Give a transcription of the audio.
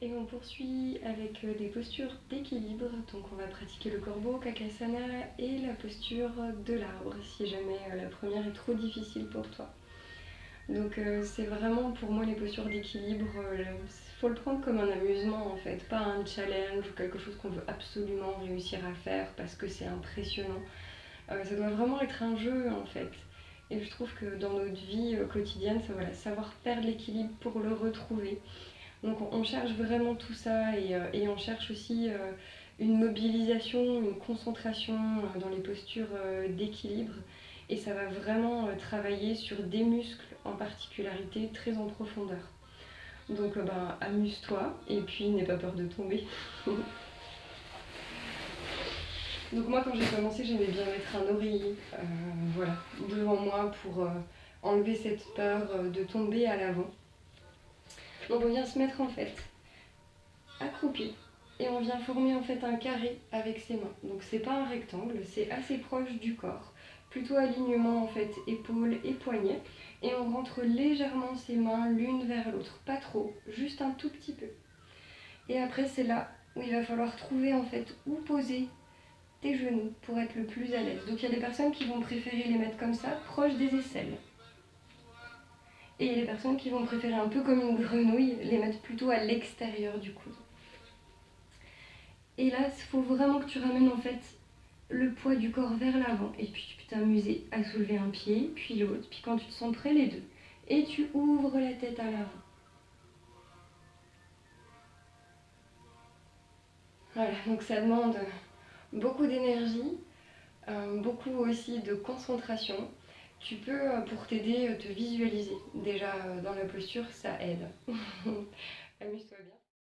Et on poursuit avec des postures d'équilibre. Donc on va pratiquer le corbeau, kakasana et la posture de l'arbre si jamais la première est trop difficile pour toi. Donc c'est vraiment pour moi les postures d'équilibre, faut le prendre comme un amusement en fait, pas un challenge ou quelque chose qu'on veut absolument réussir à faire parce que c'est impressionnant. Ça doit vraiment être un jeu en fait. Et je trouve que dans notre vie quotidienne, voilà, savoir perdre l'équilibre pour le retrouver. Donc on cherche vraiment tout ça et on cherche aussi une mobilisation, une concentration dans les postures d'équilibre. Et ça va vraiment travailler sur des muscles en particularité très en profondeur. Donc amuse-toi et puis n'aie pas peur de tomber. Donc moi quand j'ai commencé j'aimais bien mettre un oreiller voilà, devant moi pour enlever cette peur de tomber à l'avant. Donc on vient se mettre en fait accroupi et on vient former en fait un carré avec ses mains. Donc c'est pas un rectangle, c'est assez proche du corps. Plutôt alignement en fait épaules et poignets. Et on rentre légèrement ses mains l'une vers l'autre. Pas trop, juste un tout petit peu. Et après c'est là où il va falloir trouver en fait où poser tes genoux pour être le plus à l'aise. Donc il y a des personnes qui vont préférer les mettre comme ça, proche des aisselles. Et il y a des personnes qui vont préférer un peu comme une grenouille, les mettre plutôt à l'extérieur du coude. Et là, il faut vraiment que tu ramènes en fait le poids du corps vers l'avant. Et puis tu peux t'amuser à soulever un pied, puis l'autre. Puis quand tu te sens prêt, les deux. Et tu ouvres la tête à l'avant. Voilà, donc ça demande beaucoup d'énergie, beaucoup aussi de concentration. Tu peux, pour t'aider, te visualiser. Déjà dans la posture, ça aide. Amuse-toi bien.